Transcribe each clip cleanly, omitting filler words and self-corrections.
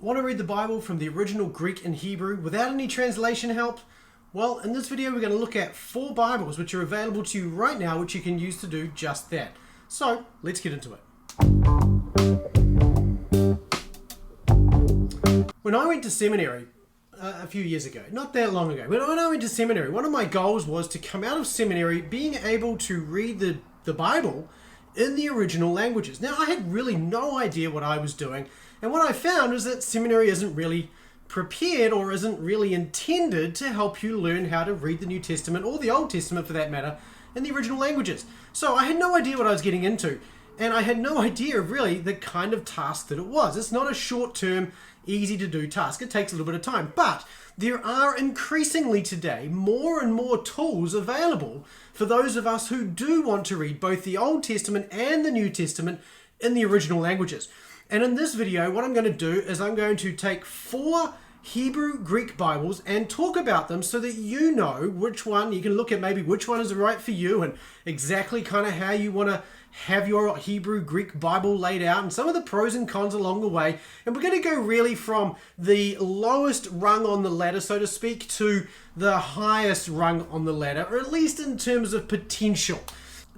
Want to read the Bible from the original Greek and Hebrew without any translation help? Well, in this video we're going to look at 4 Bibles which are available to you right now which you can use to do just that. So, let's get into it. When I went to seminary a few years ago, not that long ago, when I went to seminary, one of my goals was to come out of seminary being able to read the Bible in the original languages. Now, I had really no idea what I was doing, and what I found is that seminary isn't really prepared or isn't really intended to help you learn how to read the New Testament, or the Old Testament for that matter, in the original languages. So I had no idea what I was getting into, and I had no idea of really the kind of task that it was. It's not a short-term, easy-to-do task. It takes a little bit of time, but there are increasingly today more and more tools available for those of us who do want to read both the Old Testament and the New Testament in the original languages. And in this video, what I'm going to do is I'm going to take 4 Hebrew Greek Bibles and talk about them so that you know which one, you can look at maybe which one is right for you and exactly kind of how you want to have your Hebrew Greek Bible laid out and some of the pros and cons along the way. And we're going to go really from the lowest rung on the ladder, so to speak, to the highest rung on the ladder, or at least in terms of potential.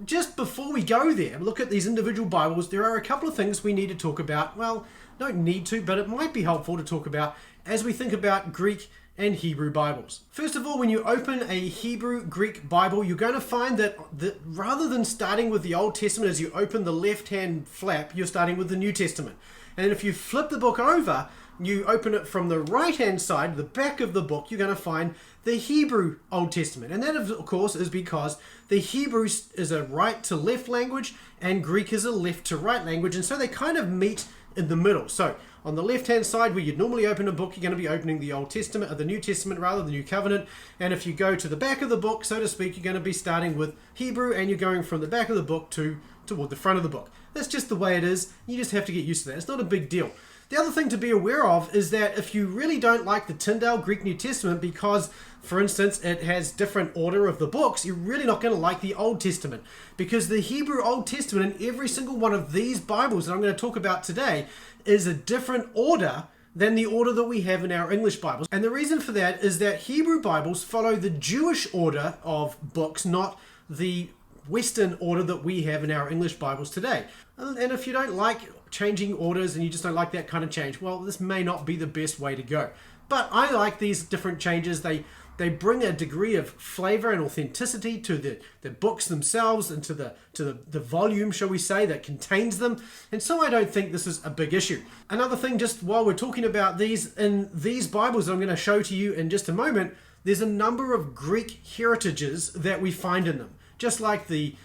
Just before we go there, look at these individual Bibles, there are a couple of things we need to talk about. Well, don't need to, but it might be helpful to talk about as we think about Greek and Hebrew Bibles. First of all, when you open a Hebrew Greek Bible, you're going to find that rather than starting with the Old Testament as you open the left-hand flap, you're starting with the New Testament. And if you flip the book over, you open it from the right-hand side, the back of the book, you're going to find the Hebrew Old Testament. And that, of course, is because the Hebrew is a right-to-left language and Greek is a left-to-right language. And so they kind of meet in the middle. So on the left-hand side, where you'd normally open a book, you're going to be opening the Old Testament, or the New Testament rather, the New Covenant. And if you go to the back of the book, so to speak, you're going to be starting with Hebrew, and you're going from the back of the book toward the front of the book. That's just the way it is. You just have to get used to that. It's not a big deal. The other thing to be aware of is that if you really don't like the Tyndale Greek New Testament because, for instance, it has different order of the books, you're really not going to like the Old Testament, because the Hebrew Old Testament in every single one of these Bibles that I'm going to talk about today is a different order than the order that we have in our English Bibles. And the reason for that is that Hebrew Bibles follow the Jewish order of books, not the Western order that we have in our English Bibles today. And if you don't like changing orders and you just don't like that kind of change, well, this may not be the best way to go. But I like these different changes. They bring a degree of flavor and authenticity to the books themselves and to the volume, shall we say, that contains them. And so I don't think this is a big issue. Another thing, just while we're talking about these, in these Bibles that I'm going to show to you in just a moment, there's a number of Greek heritages that we find in them. Just like the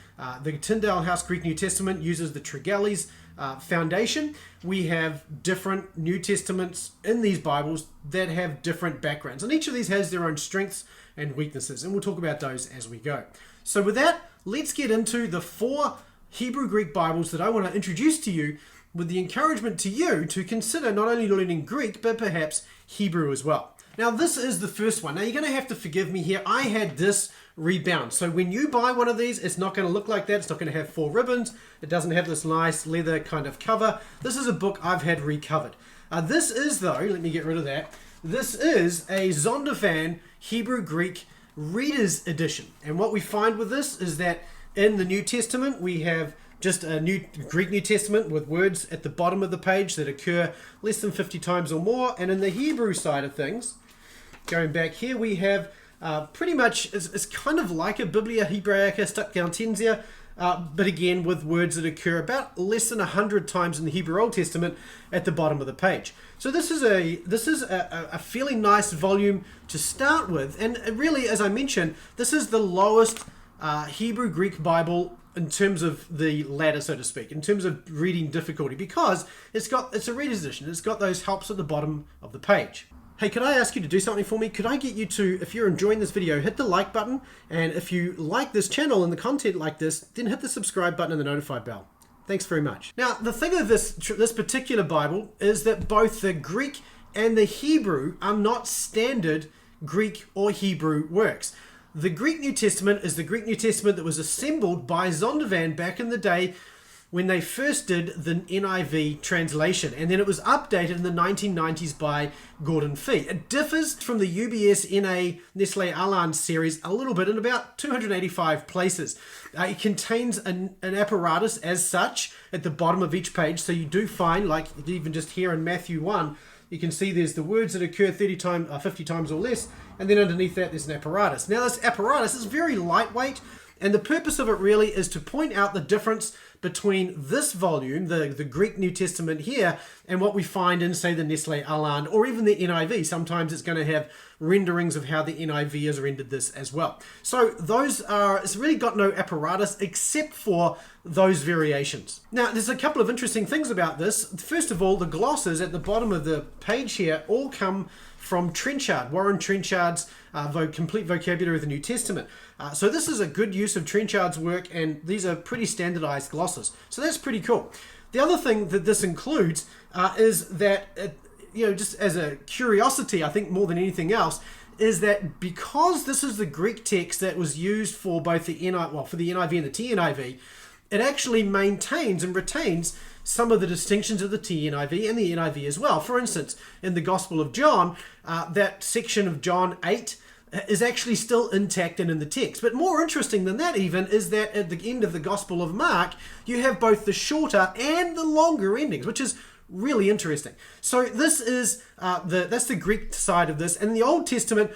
Tyndale House Greek New Testament uses the Tregelles foundation, we have different New Testaments in these Bibles that have different backgrounds. And each of these has their own strengths and weaknesses, and we'll talk about those as we go. So with that, let's get into the 4 Hebrew Greek Bibles that I want to introduce to you, with the encouragement to you to consider not only learning Greek, but perhaps Hebrew as well. Now, this is the first one. Now, you're going to have to forgive me here. I had this rebound. So when you buy one of these, it's not going to look like that. It's not going to have 4 ribbons. It doesn't have this nice leather kind of cover. This is a book I've had recovered. This is, though, let me get rid of that. This is a Zondervan Hebrew Greek Reader's Edition. And what we find with this is that in the New Testament, we have just a Greek New Testament with words at the bottom of the page that occur less than 50 times or more. And in the Hebrew side of things, going back here, we have pretty much, it's kind of like a Biblia Hebraica Septuagintensia, but again with words that occur about less than 100 times in the Hebrew Old Testament at the bottom of the page. So this is a fairly nice volume to start with, and really, as I mentioned, this is the lowest Hebrew Greek Bible in terms of the ladder, so to speak, in terms of reading difficulty, because it's a reader's edition. It's got those helps at the bottom of the page. Hey, could I ask you to do something for me? Could I get you to, if you're enjoying this video, hit the like button, and if you like this channel and the content like this, then hit the subscribe button and the notify bell. Thanks very much. Now, the thing of this particular Bible is that both the Greek and the Hebrew are not standard Greek or Hebrew works. The Greek New Testament is the Greek New Testament that was assembled by Zondervan back in the day when they first did the NIV translation, and then it was updated in the 1990s by Gordon Fee. It differs from the UBS NA Nestle Aland series a little bit in about 285 places. It contains an apparatus as such at the bottom of each page, so you do find, like even just here in Matthew 1, you can see there's the words that occur 50 times or less, and then underneath that there's an apparatus. Now this apparatus is very lightweight, and the purpose of it really is to point out the difference between this volume, the Greek New Testament here, and what we find in, say, the Nestle Aland or even the NIV. Sometimes it's going to have renderings of how the NIV has rendered this as well. So it's really got no apparatus except for those variations. Now, there's a couple of interesting things about this. First of all, the glosses at the bottom of the page here all come from Trenchard, Warren Trenchard's complete vocabulary of the New Testament. So this is a good use of Trenchard's work, and these are pretty standardized glosses. So that's pretty cool. The other thing that this includes is that, just as a curiosity, I think more than anything else, is that because this is the Greek text that was used for both the for the NIV and the TNIV, it actually maintains and retains some of the distinctions of the TNIV and the NIV as well. For instance, in the Gospel of John, that section of John 8 is actually still intact and in the text. But more interesting than that even is that at the end of the Gospel of Mark, you have both the shorter and the longer endings, which is really interesting. So this is that's the Greek side of this. And the Old Testament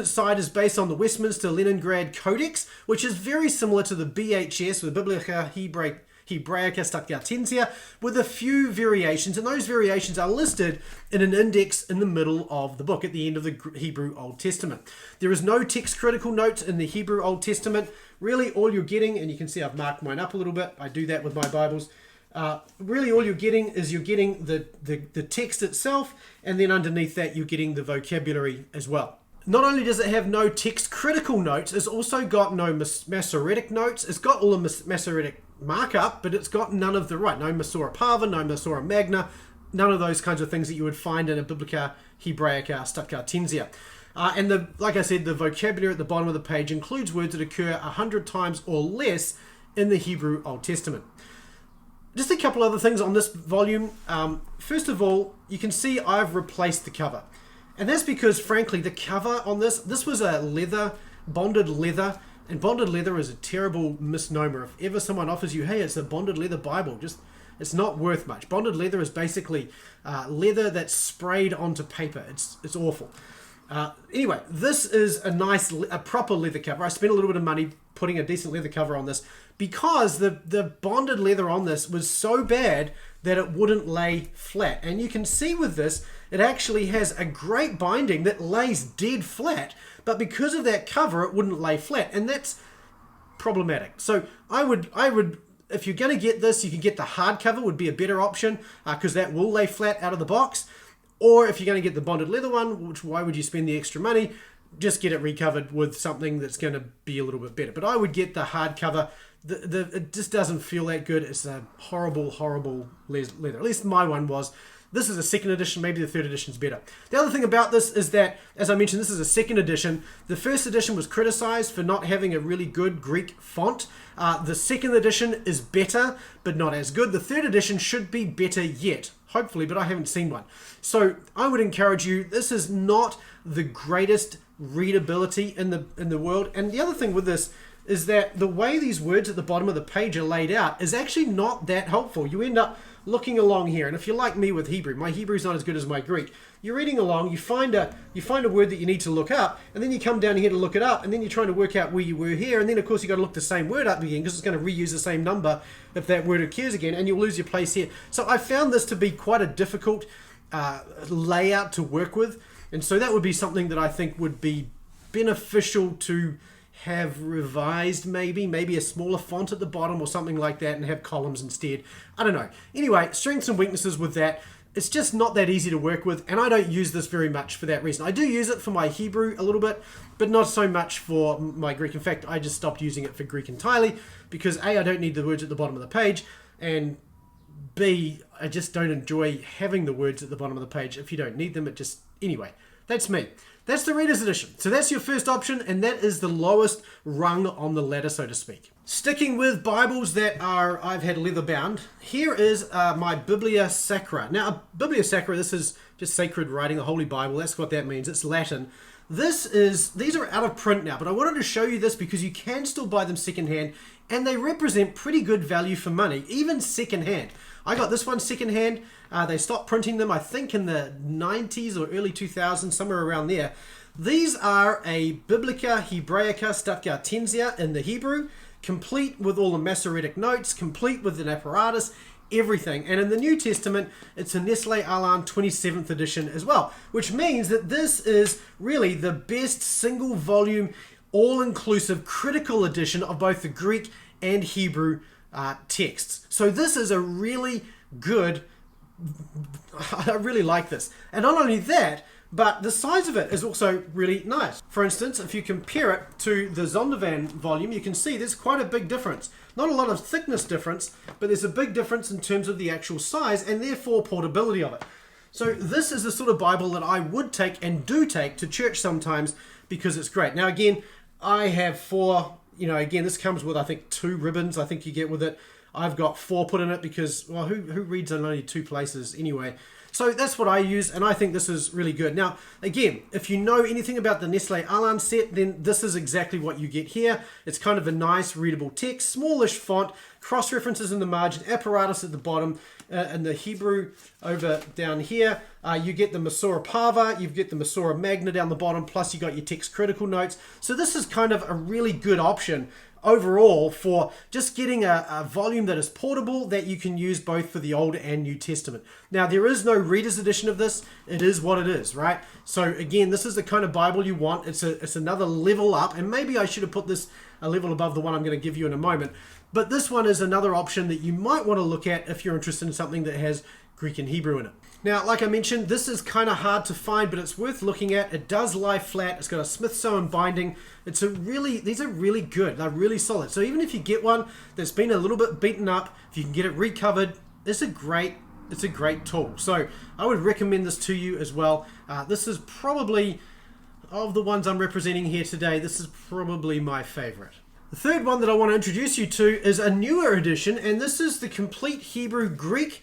side is based on the Westminster Leningrad Codex, which is very similar to the BHS, the Biblia Hebraica Staccatensia, with a few variations, and those variations are listed in an index in the middle of the book at the end of the Hebrew Old Testament. There is no text critical notes in the Hebrew Old Testament. Really all you're getting, and you can see I've marked mine up a little bit, I do that with my Bibles, really all you're getting is the text itself, and then underneath that you're getting the vocabulary as well. Not only does it have no text critical notes, it's also got no Masoretic notes. It's got all the Masoretic markup, but it's got none of no Masora Parva, no Masora Magna, none of those kinds of things that you would find in a Biblia Hebraica Staccatensia. And like I said, the vocabulary at the bottom of the page includes words that occur 100 times or less in the Hebrew Old Testament. Just a couple other things on this volume. First of all, you can see I've replaced the cover. And that's because, frankly, the cover on this was a bonded leather, and bonded leather is a terrible misnomer. If ever someone offers you, hey, it's a bonded leather Bible, it's not worth much. Bonded leather is basically leather that's sprayed onto paper. It's awful. Anyway, this is a proper leather cover. I spent a little bit of money putting a decent leather cover on this because the bonded leather on this was so bad that it wouldn't lay flat. And you can see with this, it actually has a great binding that lays dead flat, but because of that cover, it wouldn't lay flat, and that's problematic. So I would, if you're going to get this, you can get the hardcover, would be a better option, because that will lay flat out of the box. Or if you're going to get the bonded leather one, why would you spend the extra money? Just get it recovered with something that's going to be a little bit better. But I would get the hardcover. It just doesn't feel that good. It's a horrible, horrible leather. At least my one was. This is a second edition. Maybe the third edition is better. The other thing about this is that, as I mentioned, this is a second edition. The first edition was criticized for not having a really good Greek font. The second edition is better, but not as good. The third edition should be better yet, hopefully, but I haven't seen one. So I would encourage you, this is not the greatest readability in the world. And the other thing with this is that the way these words at the bottom of the page are laid out is actually not that helpful. You end up looking along here, and if you're like me with Hebrew, my Hebrew is not as good as my Greek. You're reading along, you find a word that you need to look up, and then you come down here to look it up, and then you're trying to work out where you were here, and then of course you got to look the same word up again because it's going to reuse the same number if that word occurs again, and you'll lose your place here. So I found this to be quite a difficult layout to work with, and so that would be something that I think would be beneficial to have revised, maybe a smaller font at the bottom or something like that, and have columns instead. I don't know. Anyway, strengths and weaknesses with that. It's just not that easy to work with, and I don't use this very much for that reason. I do use it for my Hebrew a little bit, but not so much for my Greek. In fact, I just stopped using it for Greek entirely because A, I don't need the words at the bottom of the page, and B, I just don't enjoy having the words at the bottom of the page. If you don't need them, anyway, That's me. That's the Reader's Edition. So that's your first option, and that is the lowest rung on the ladder, so to speak. Sticking with Bibles that are, I've had leather bound, here is my Biblia Sacra. Now, Biblia Sacra, this is just sacred writing, the Holy Bible. That's what that means. It's Latin. These are out of print now, but I wanted to show you this because you can still buy them secondhand, and they represent pretty good value for money, even secondhand. I got this one secondhand. They stopped printing them, I think, in the 90s or early 2000s, somewhere around there. These are a Biblia Hebraica Stuttgartensia in the Hebrew, complete with all the Masoretic notes, complete with an apparatus, everything. And in the New Testament, it's a Nestle Aland 27th edition as well, which means that this is really the best single volume, all-inclusive critical edition of both the Greek and Hebrew texts. So this is a really good, I really like this. And not only that, but the size of it is also really nice. For instance, if you compare it to the Zondervan volume, you can see there's quite a big difference. Not a lot of thickness difference, but there's a big difference in terms of the actual size and therefore portability of it. So this is the sort of Bible that I would take and do take to church sometimes because it's great. Now again, I have 4, again, this comes with I think 2 ribbons I think you get with it. I've got 4 put in it because, well, who reads in only 2 places anyway? So that's what I use, and I think this is really good. Now, again, if you know anything about the Nestle Aland set, then this is exactly what you get here. It's kind of a nice readable text, smallish font, cross-references in the margin, apparatus at the bottom, and the Hebrew over down here. You get the Masora Parva, you get the Masora Magna down the bottom, plus you got your text critical notes. So this is kind of a really good option overall for just getting a volume that is portable that you can use both for the Old and New Testament. Now, there is no Reader's Edition of this. It is what it is, right? So again, this is the kind of Bible you want. It's another level up, and maybe I should have put this a level above the one I'm going to give you in a moment. But this one is another option that you might want to look at if you're interested in something that has Greek and Hebrew in it. Now, like I mentioned, this is kind of hard to find, but it's worth looking at. It does lie flat. It's got a Smithsonian binding. These are really good. They're really solid. So even if you get one that's been a little bit beaten up, if you can get it recovered, it's a great tool. So I would recommend this to you as well. This is probably, of the ones I'm representing here today, this is probably my favorite. The third one that I want to introduce you to is a newer edition, and this is the Complete Hebrew Greek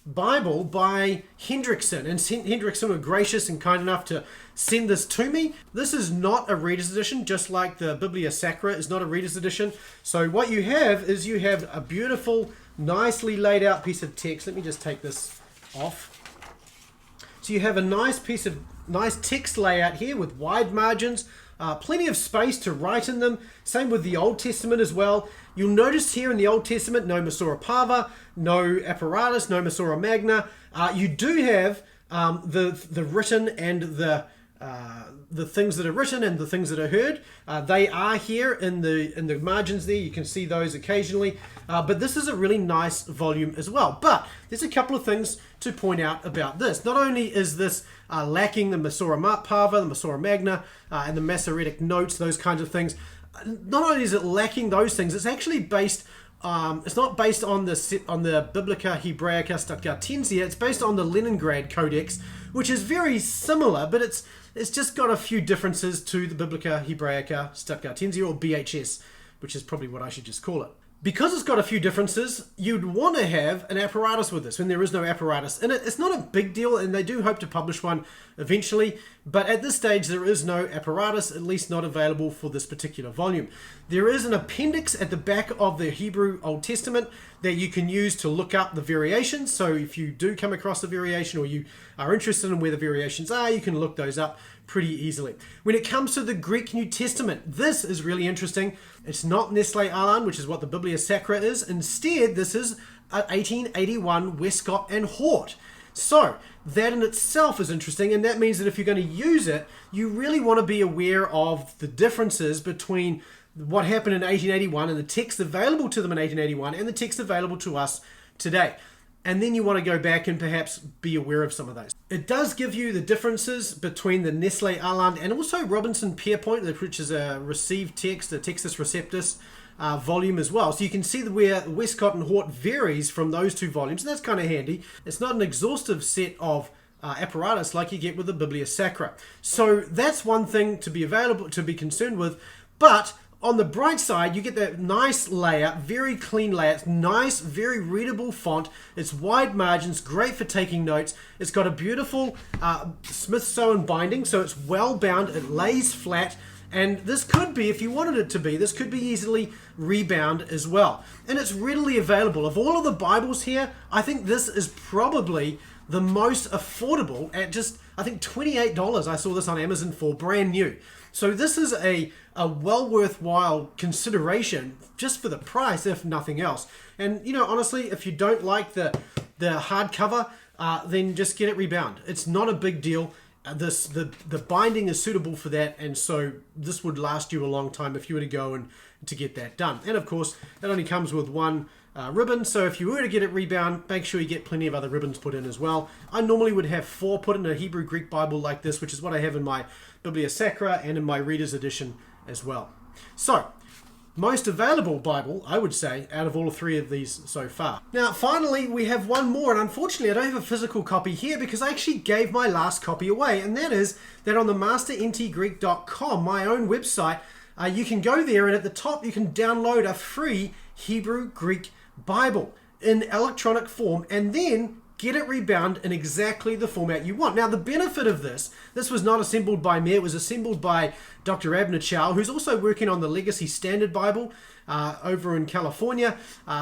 Bible by Hendrickson. And Hendrickson were gracious and kind enough to send this to me. This is not a Reader's Edition, just like the Biblia Sacra is not a Reader's Edition. So what you have is you have a beautiful, nicely laid out piece of text. Let me just take this off. So you have a nice text layout here with wide margins, plenty of space to write in them. Same with the Old Testament as well. You'll notice here in the Old Testament, no Masora Parva, no apparatus, no Masora Magna. You do have the written and the things that are written and the things that are heard. They are here in the margins there. You can see those occasionally. But this is a really nice volume as well. But there's a couple of things to point out about this. Not only is this lacking the Masora Parva, the Masora Magna, and the Masoretic notes, those kinds of things. Not only is it lacking those things, it's actually based. It's not based on the Biblia Hebraica Stuttgartensia. It's based on the Leningrad Codex, which is very similar, but it's just got a few differences to the Biblia Hebraica Stuttgartensia, or BHS, which is probably what I should just call it. Because it's got a few differences, you'd want to have an apparatus with this when there is no apparatus in it. It's not a big deal, and they do hope to publish one eventually, but at this stage there is no apparatus, at least not available for this particular volume. There is an appendix at the back of the Hebrew Old Testament that you can use to look up the variations. So if you do come across a variation, or you are interested in where the variations are, you can look those up pretty easily. When it comes to the Greek New Testament, this is really interesting. It's not Nestle Aland, which is what the Biblia Sacra is. Instead, this is 1881 Westcott and Hort. So that in itself is interesting, and that means that if you're going to use it, you really want to be aware of the differences between what happened in 1881 and the text available to them in 1881 and the text available to us today. And then you want to go back and perhaps be aware of some of those. It does give you the differences between the Nestle Aland and also Robinson Pierpoint, which is a received text, a Textus Receptus volume as well. So you can see where Westcott and Hort varies from those two volumes, and that's kind of handy. It's not an exhaustive set of apparatus like you get with the Biblia Sacra. So that's one thing to be concerned with. But on the bright side, you get that nice layout, very clean layout, nice, very readable font. It's wide margins, great for taking notes. It's got a beautiful Smith-sewn binding, so it's well bound. It lays flat. And this could be, if you wanted it to be, this could be easily rebound as well. And it's readily available. Of all of the Bibles here, I think this is probably the most affordable at just, I think, $28. I saw this on Amazon for brand new. So this is a well worthwhile consideration just for the price, if nothing else. And, you know, honestly, if you don't like the hardcover, then just get it rebound. It's not a big deal. The binding is suitable for that, and so this would last you a long time if you were to go and to get that done. And of course, it only comes with one ribbon, so if you were to get it rebound, make sure you get plenty of other ribbons put in as well. I normally would have 4 put in a Hebrew Greek Bible like this, which is what I have in my Biblia Sacra and in my Reader's Edition as well. So, most available Bible, I would say, out of all 3 of these so far. Now, finally, we have one more, and unfortunately, I don't have a physical copy here because I actually gave my last copy away, and that is that on the masterntgreek.com, my own website, you can go there, and at the top, you can download a free Hebrew Greek Bible in electronic form, and then get it rebound in exactly the format you want. Now, the benefit of this was not assembled by me. It was assembled by Dr. Abner Chow, who's also working on the Legacy Standard Bible over in California.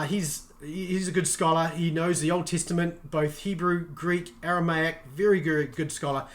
He's a good scholar. He knows the Old Testament, both Hebrew, Greek, Aramaic, very good scholar.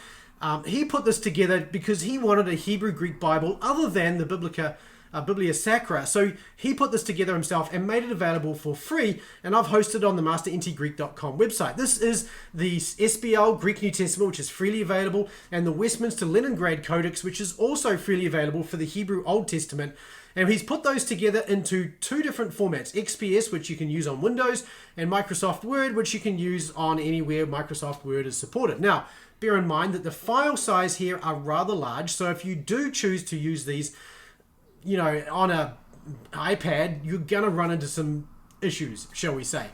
He put this together because he wanted a Hebrew Greek Bible other than the Biblia Sacra. So he put this together himself and made it available for free, and I've hosted it on the masterntgreek.com website. This is the SBL Greek New Testament, which is freely available, and the Westminster Leningrad Codex, which is also freely available for the Hebrew Old Testament. And he's put those together into 2 different formats: XPS, which you can use on Windows, and Microsoft Word, which you can use on anywhere Microsoft Word is supported. Now, bear in mind that the file size here are rather large, so if you do choose to use these, you know, on a iPad, you're gonna run into some issues, shall we say.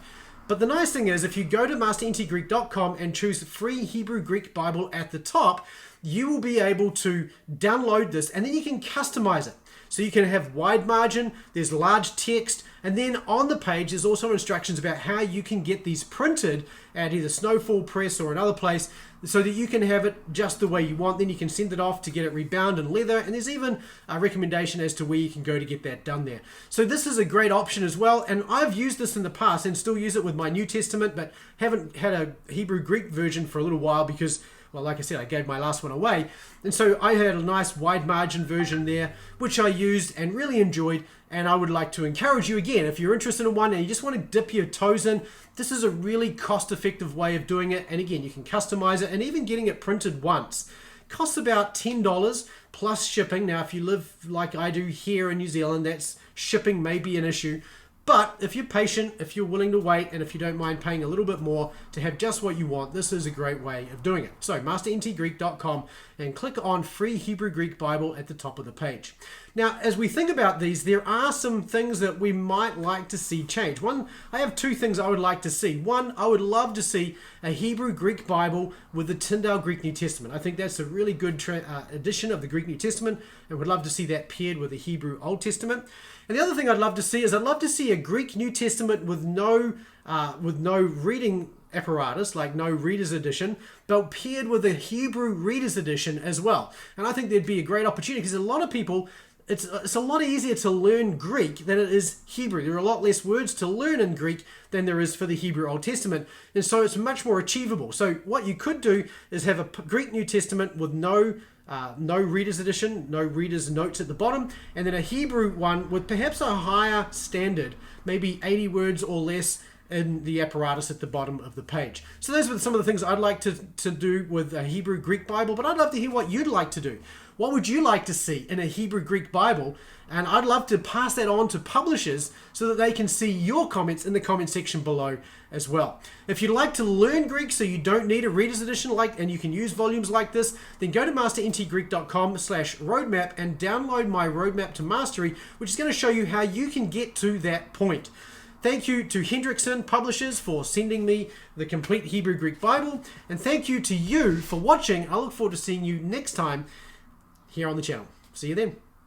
But the nice thing is, if you go to masterntgreek.com and choose free Hebrew Greek Bible at the top, you will be able to download this, and then you can customize it. So you can have wide margin, there's large text, and then on the page there's also instructions about how you can get these printed at either Snowfall Press or another place, so that you can have it just the way you want. Then you can send it off to get it rebound in leather, and there's even a recommendation as to where you can go to get that done there. So this is a great option as well, and I've used this in the past and still use it with my New Testament, but haven't had a Hebrew Greek version for a little while because, well, like I said, I gave my last one away. And so I had a nice wide margin version there, which I used and really enjoyed. And I would like to encourage you again, if you're interested in one and you just want to dip your toes in, this is a really cost-effective way of doing it. And again, you can customize it, and even getting it printed once costs about $10 plus shipping. Now, if you live like I do here in New Zealand, that's shipping may be an issue. But if you're patient, if you're willing to wait, and if you don't mind paying a little bit more to have just what you want, this is a great way of doing it. So masterntgreek.com, and click on Free Hebrew Greek Bible at the top of the page. Now, as we think about these, there are some things that we might like to see change. One, I have 2 things I would like to see. One, I would love to see a Hebrew Greek Bible with the Tyndale Greek New Testament. I think that's a really good edition of the Greek New Testament, and would love to see that paired with the Hebrew Old Testament. And the other thing I'd love to see is I'd love to see a Greek New Testament with no reading apparatus, like no Reader's Edition, but paired with a Hebrew Reader's Edition as well. And I think there'd be a great opportunity, because a lot of people, it's a lot easier to learn Greek than it is Hebrew. There are a lot less words to learn in Greek than there is for the Hebrew Old Testament, and so it's much more achievable. So what you could do is have a Greek New Testament with no Reader's Edition, no Reader's Notes at the bottom, and then a Hebrew one with perhaps a higher standard, maybe 80 words or less in the apparatus at the bottom of the page. So those are some of the things I'd like to do with a Hebrew Greek Bible, but I'd love to hear what you'd like to do. What would you like to see in a Hebrew Greek Bible? And I'd love to pass that on to publishers so that they can see your comments in the comment section below as well. If you'd like to learn Greek so you don't need a Reader's Edition and you can use volumes like this, then go to masterntgreek.com/roadmap and download my roadmap to mastery, which is going to show you how you can get to that point. Thank you to Hendrickson Publishers for sending me the complete Hebrew Greek Bible. And thank you to you for watching. I look forward to seeing you next time here on the channel. See you then.